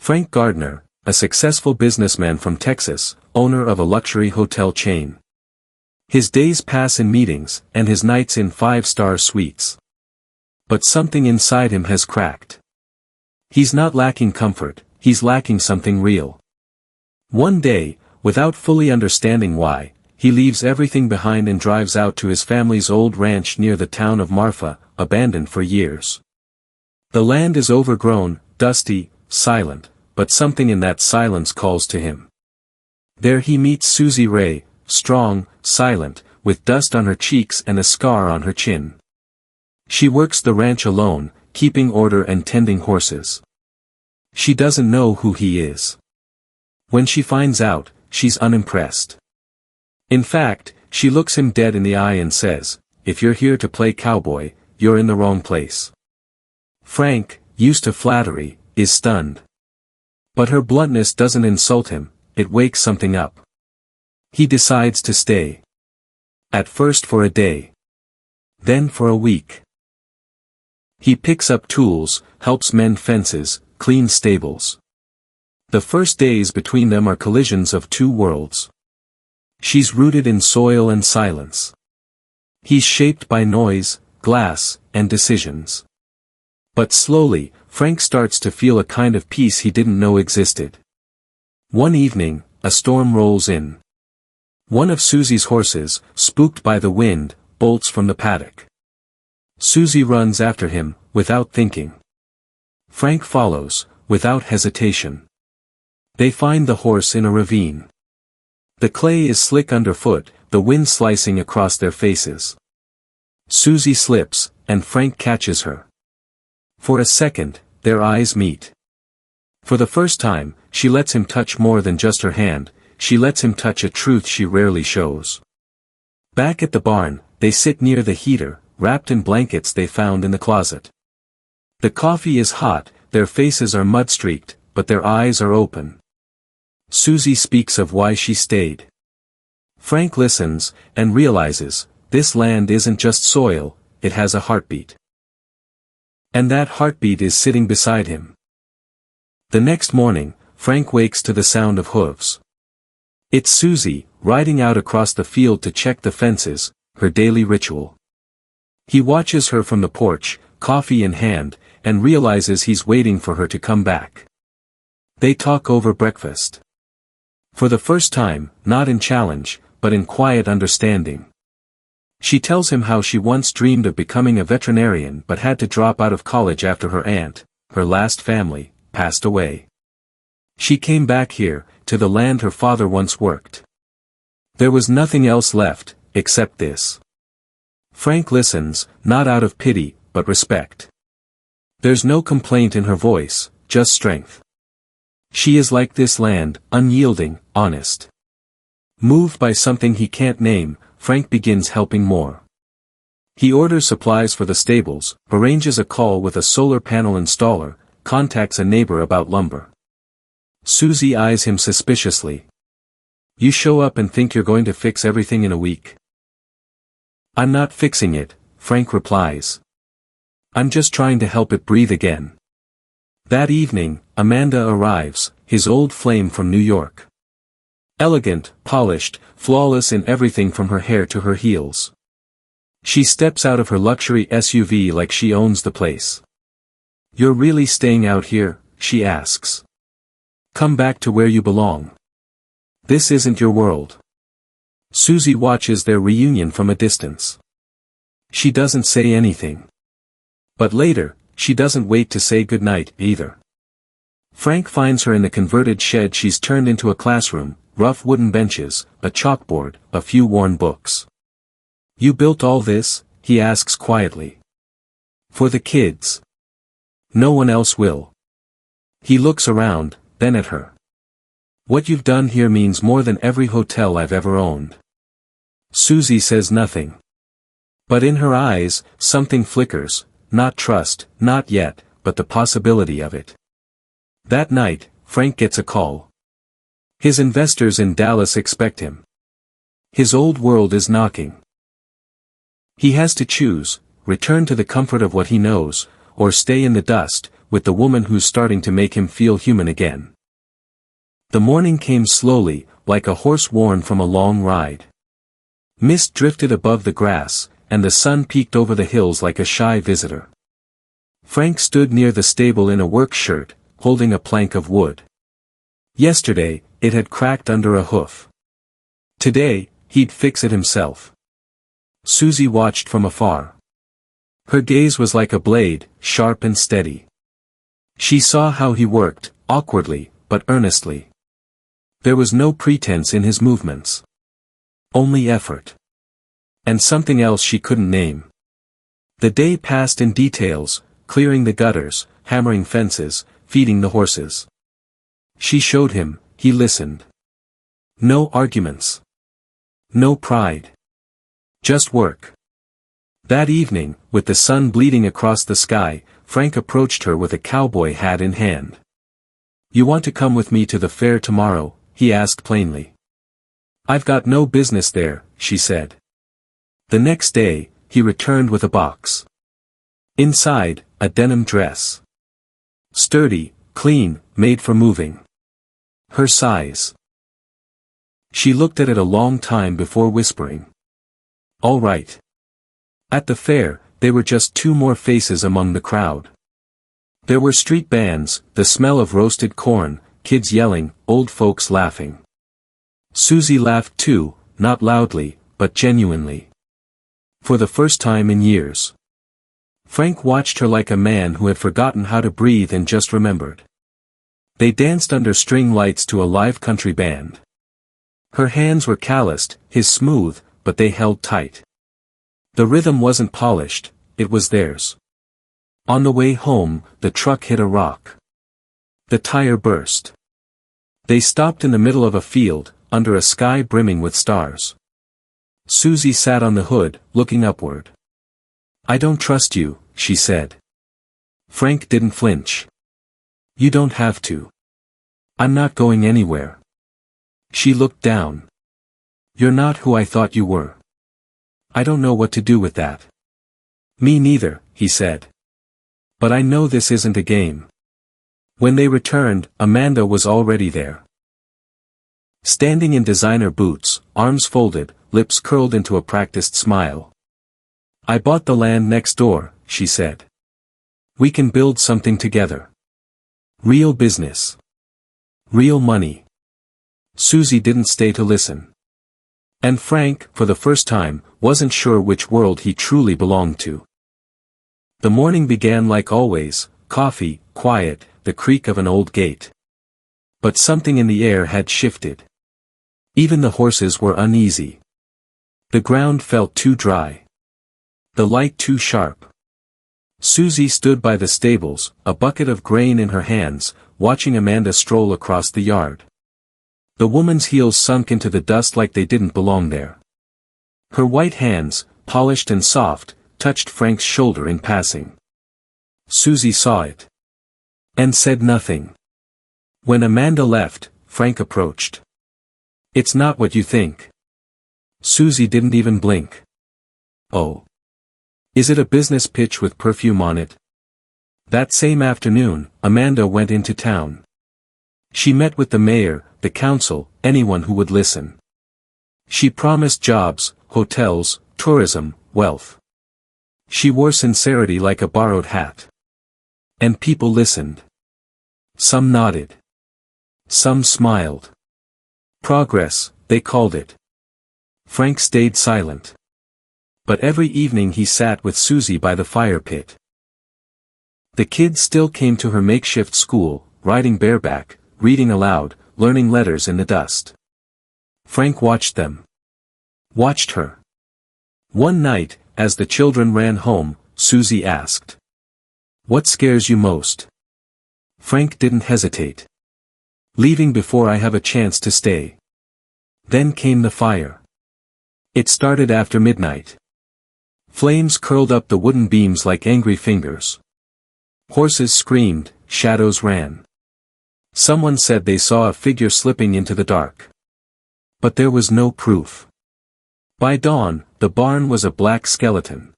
Frank Gardner, a successful businessman from Texas, owner of a luxury hotel chain. His days pass in meetings, and his nights in five-star suites. But something inside him has cracked. He's not lacking comfort, he's lacking something real. One day, without fully understanding why, he leaves everything behind and drives out to his family's old ranch near the town of Marfa, abandoned for years. The land is overgrown, dusty, silent, but something in that silence calls to him. There he meets Susie Ray, strong, silent, with dust on her cheeks and a scar on her chin. She works the ranch alone, keeping order and tending horses. She doesn't know who he is. When she finds out, she's unimpressed. In fact, she looks him dead in the eye and says, "If you're here to play cowboy, you're in the wrong place." Frank, used to flattery, is stunned. But her bluntness doesn't insult him, it wakes something up. He decides to stay. At first for a day. Then for a week. He picks up tools, helps mend fences, cleans stables. The first days between them are collisions of two worlds. She's rooted in soil and silence. He's shaped by noise, glass, and decisions. But slowly, Frank starts to feel a kind of peace he didn't know existed. One evening, a storm rolls in. One of Susie's horses, spooked by the wind, bolts from the paddock. Susie runs after him, without thinking. Frank follows, without hesitation. They find the horse in a ravine. The clay is slick underfoot, the wind slicing across their faces. Susie slips, and Frank catches her. For a second, their eyes meet. For the first time, she lets him touch more than just her hand, she lets him touch a truth she rarely shows. Back at the barn, they sit near the heater, wrapped in blankets they found in the closet. The coffee is hot, their faces are mud-streaked, but their eyes are open. Susie speaks of why she stayed. Frank listens, and realizes, this land isn't just soil, it has a heartbeat. And that heartbeat is sitting beside him. The next morning, Frank wakes to the sound of hooves. It's Susie, riding out across the field to check the fences, her daily ritual. He watches her from the porch, coffee in hand, and realizes he's waiting for her to come back. They talk over breakfast. For the first time, not in challenge, but in quiet understanding. She tells him how she once dreamed of becoming a veterinarian but had to drop out of college after her aunt, her last family, passed away. She came back here, to the land her father once worked. There was nothing else left, except this. Frank listens, not out of pity, but respect. There's no complaint in her voice, just strength. She is like this land, unyielding, honest. Moved by something he can't name, Frank begins helping more. He orders supplies for the stables, arranges a call with a solar panel installer, contacts a neighbor about lumber. Susie eyes him suspiciously. You show up and think you're going to fix everything in a week. I'm not fixing it, Frank replies. I'm just trying to help it breathe again. That evening, Amanda arrives, his old flame from New York. Elegant, polished, flawless in everything from her hair to her heels. She steps out of her luxury SUV like she owns the place. You're really staying out here? She asks. Come back to where you belong. This isn't your world. Susie watches their reunion from a distance. She doesn't say anything. But later, she doesn't wait to say goodnight, either. Frank finds her in the converted shed she's turned into a classroom, rough wooden benches, a chalkboard, a few worn books. You built all this? He asks quietly. For the kids. No one else will. He looks around, then at her. What you've done here means more than every hotel I've ever owned. Susie says nothing. But in her eyes, something flickers, not trust, not yet, but the possibility of it. That night, Frank gets a call. His investors in Dallas expect him. His old world is knocking. He has to choose, return to the comfort of what he knows, or stay in the dust, with the woman who's starting to make him feel human again. The morning came slowly, like a horse worn from a long ride. Mist drifted above the grass, and the sun peeked over the hills like a shy visitor. Frank stood near the stable in a work shirt, holding a plank of wood. Yesterday, it had cracked under a hoof. Today, he'd fix it himself. Susie watched from afar. Her gaze was like a blade, sharp and steady. She saw how he worked, awkwardly, but earnestly. There was no pretense in his movements. Only effort. And something else she couldn't name. The day passed in details, clearing the gutters, hammering fences, feeding the horses. She showed him, he listened. No arguments. No pride. Just work. That evening, with the sun bleeding across the sky, Frank approached her with a cowboy hat in hand. "You want to come with me to the fair tomorrow?" he asked plainly. "I've got no business there," she said. The next day, he returned with a box. Inside, a denim dress. Sturdy, clean, made for moving. Her size. She looked at it a long time before whispering. "All right." At the fair, there were just two more faces among the crowd. There were street bands, the smell of roasted corn, kids yelling, old folks laughing. Susie laughed too, not loudly, but genuinely. For the first time in years. Frank watched her like a man who had forgotten how to breathe and just remembered. They danced under string lights to a live country band. Her hands were calloused, his smooth, but they held tight. The rhythm wasn't polished, it was theirs. On the way home, the truck hit a rock. The tire burst. They stopped in the middle of a field, under a sky brimming with stars. Susie sat on the hood, looking upward. "I don't trust you," she said. Frank didn't flinch. "You don't have to. I'm not going anywhere." She looked down. "You're not who I thought you were. I don't know what to do with that." "Me neither," he said. "But I know this isn't a game." When they returned, Amanda was already there. Standing in designer boots, arms folded, lips curled into a practiced smile. "I bought the land next door," she said. "We can build something together. Real business. Real money." Susie didn't stay to listen. And Frank, for the first time, wasn't sure which world he truly belonged to. The morning began like always, coffee, quiet, the creak of an old gate. But something in the air had shifted. Even the horses were uneasy. The ground felt too dry. The light too sharp. Susie stood by the stables, a bucket of grain in her hands, watching Amanda stroll across the yard. The woman's heels sunk into the dust like they didn't belong there. Her white hands, polished and soft, touched Frank's shoulder in passing. Susie saw it. And said nothing. When Amanda left, Frank approached. "It's not what you think." Susie didn't even blink. "Oh. Is it a business pitch with perfume on it?" That same afternoon, Amanda went into town. She met with the mayor, the council, anyone who would listen. She promised jobs, hotels, tourism, wealth. She wore sincerity like a borrowed hat. And people listened. Some nodded. Some smiled. Progress, they called it. Frank stayed silent. But every evening he sat with Susie by the fire pit. The kids still came to her makeshift school, riding bareback, reading aloud, learning letters in the dust. Frank watched them. Watched her. One night, as the children ran home, Susie asked, "What scares you most?" Frank didn't hesitate. "Leaving before I have a chance to stay." Then came the fire. It started after midnight. Flames curled up the wooden beams like angry fingers. Horses screamed, shadows ran. Someone said they saw a figure slipping into the dark. But there was no proof. By dawn, the barn was a black skeleton.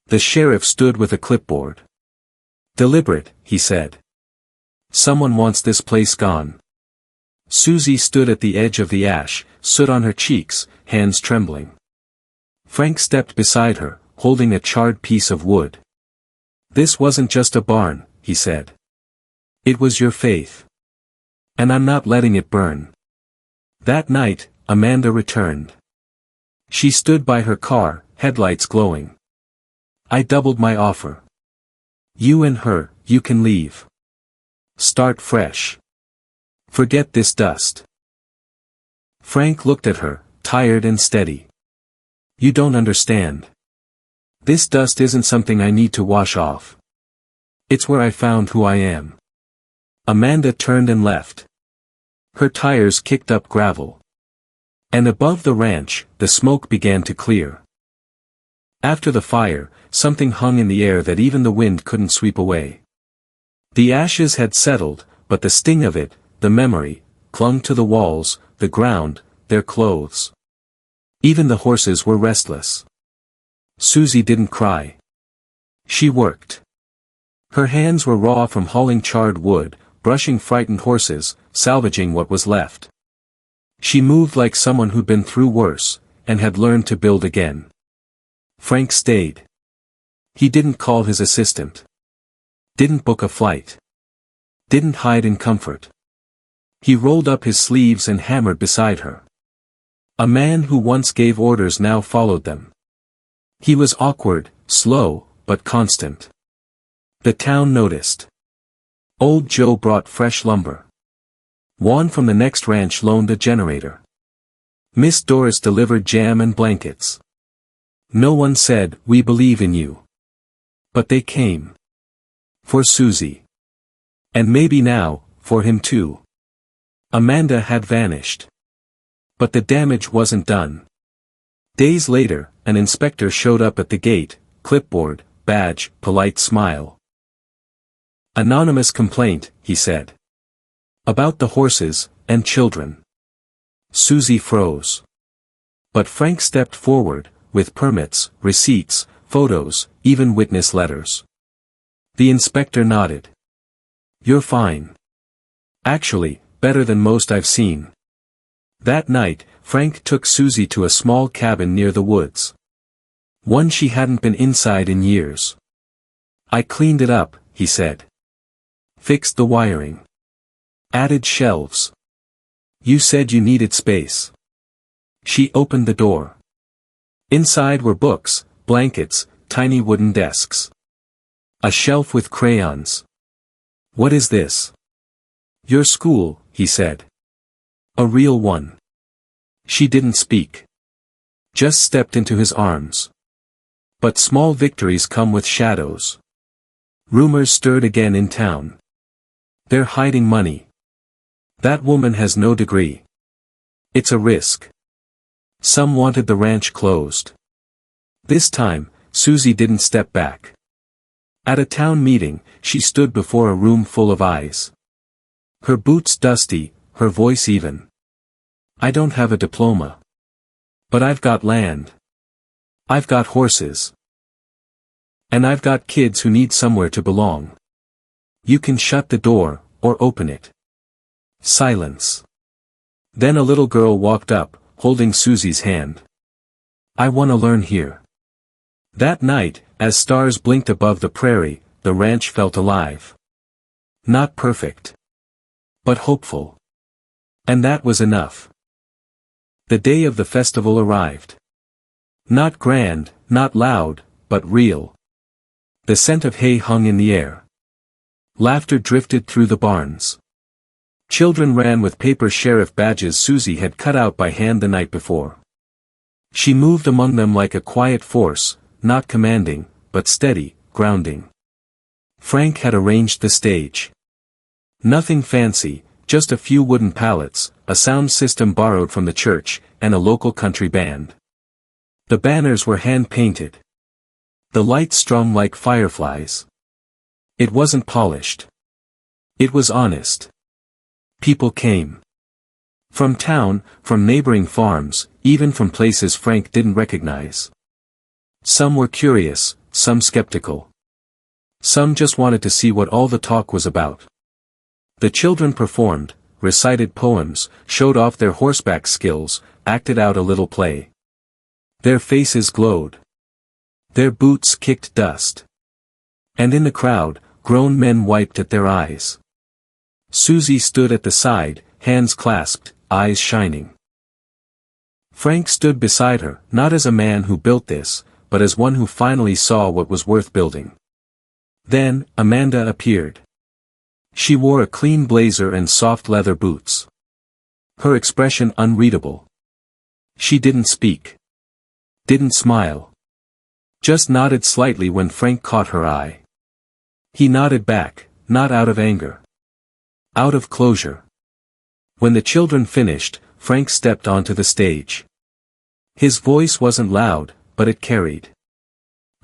The sheriff stood with a clipboard. Deliberate, he said. Someone wants this place gone. Susie stood at the edge of the ash, soot on her cheeks, hands trembling. Frank stepped beside her, holding a charred piece of wood. This wasn't just a barn, he said. It was your faith. And I'm not letting it burn. That night, Amanda returned. She stood by her car, headlights glowing. I doubled my offer. You and her, you can leave. Start fresh. Forget this dust. Frank looked at her, tired and steady. You don't understand. This dust isn't something I need to wash off. It's where I found who I am. Amanda turned and left. Her tires kicked up gravel. And above the ranch, the smoke began to clear. After the fire, something hung in the air that even the wind couldn't sweep away. The ashes had settled, but the sting of it, the memory, clung to the walls, the ground, their clothes. Even the horses were restless. Susie didn't cry. She worked. Her hands were raw from hauling charred wood, brushing frightened horses, salvaging what was left. She moved like someone who'd been through worse, and had learned to build again. Frank stayed. He didn't call his assistant. Didn't book a flight. Didn't hide in comfort. He rolled up his sleeves and hammered beside her. A man who once gave orders now followed them. He was awkward, slow, but constant. The town noticed. Old Joe brought fresh lumber. Juan from the next ranch loaned a generator. Miss Doris delivered jam and blankets. No one said, "We believe in you." But they came. For Susie. And maybe now, for him too. Amanda had vanished. But the damage wasn't done. Days later, an inspector showed up at the gate, clipboard, badge, polite smile. Anonymous complaint, he said. About the horses, and children. Susie froze. But Frank stepped forward, with permits, receipts, photos, even witness letters. The inspector nodded. You're fine. Actually, better than most I've seen. That night, Frank took Susie to a small cabin near the woods. One she hadn't been inside in years. I cleaned it up, he said. Fixed the wiring. Added shelves. You said you needed space. She opened the door. Inside were books, blankets, tiny wooden desks. A shelf with crayons. What is this? Your school, he said. A real one. She didn't speak. Just stepped into his arms. But small victories come with shadows. Rumors stirred again in town. They're hiding money. That woman has no degree. It's a risk. Some wanted the ranch closed. This time, Susie didn't step back. At a town meeting, she stood before a room full of eyes. Her boots dusty, her voice even. I don't have a diploma. But I've got land. I've got horses. And I've got kids who need somewhere to belong. You can shut the door, or open it. Silence. Then a little girl walked up, holding Susie's hand. I want to learn here. That night, as stars blinked above the prairie, the ranch felt alive. Not perfect. But hopeful. And that was enough. The day of the festival arrived. Not grand, not loud, but real. The scent of hay hung in the air. Laughter drifted through the barns. Children ran with paper sheriff badges Susie had cut out by hand the night before. She moved among them like a quiet force, not commanding, but steady, grounding. Frank had arranged the stage. Nothing fancy, just a few wooden pallets, a sound system borrowed from the church, and a local country band. The banners were hand-painted. The lights strung like fireflies. It wasn't polished. It was honest. People came. From town, from neighboring farms, even from places Frank didn't recognize. Some were curious, some skeptical. Some just wanted to see what all the talk was about. The children performed, recited poems, showed off their horseback skills, acted out a little play. Their faces glowed. Their boots kicked dust. And in the crowd, grown men wiped at their eyes. Susie stood at the side, hands clasped, eyes shining. Frank stood beside her, not as a man who built this, but as one who finally saw what was worth building. Then, Amanda appeared. She wore a clean blazer and soft leather boots. Her expression unreadable. She didn't speak. Didn't smile. Just nodded slightly when Frank caught her eye. He nodded back, not out of anger. Out of closure. When the children finished, Frank stepped onto the stage. His voice wasn't loud, but it carried.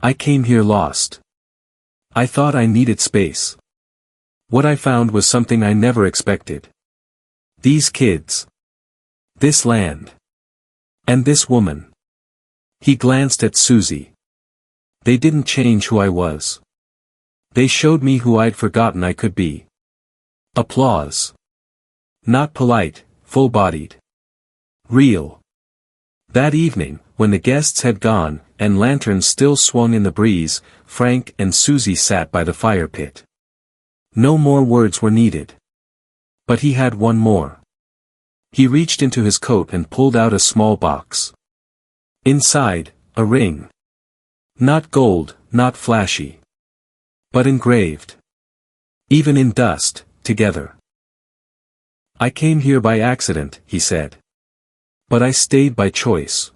I came here lost. I thought I needed space. What I found was something I never expected. These kids. This land. And this woman. He glanced at Susie. They didn't change who I was. They showed me who I'd forgotten I could be. Applause. Not polite, full-bodied. Real. That evening, when the guests had gone, and lanterns still swung in the breeze, Frank and Susie sat by the fire pit. No more words were needed. But he had one more. He reached into his coat and pulled out a small box. Inside, a ring. Not gold, not flashy. But engraved. Even in dust, together. I came here by accident, he said. But I stayed by choice.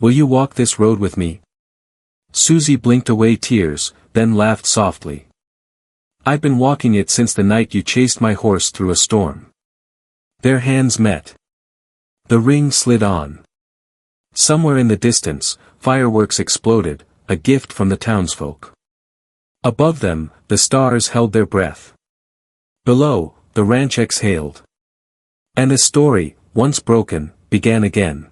Will you walk this road with me? Susie blinked away tears, then laughed softly. I've been walking it since the night you chased my horse through a storm. Their hands met. The ring slid on. Somewhere in the distance, fireworks exploded, a gift from the townsfolk. Above them, the stars held their breath. Below, the ranch exhaled. And a story, once broken, began again.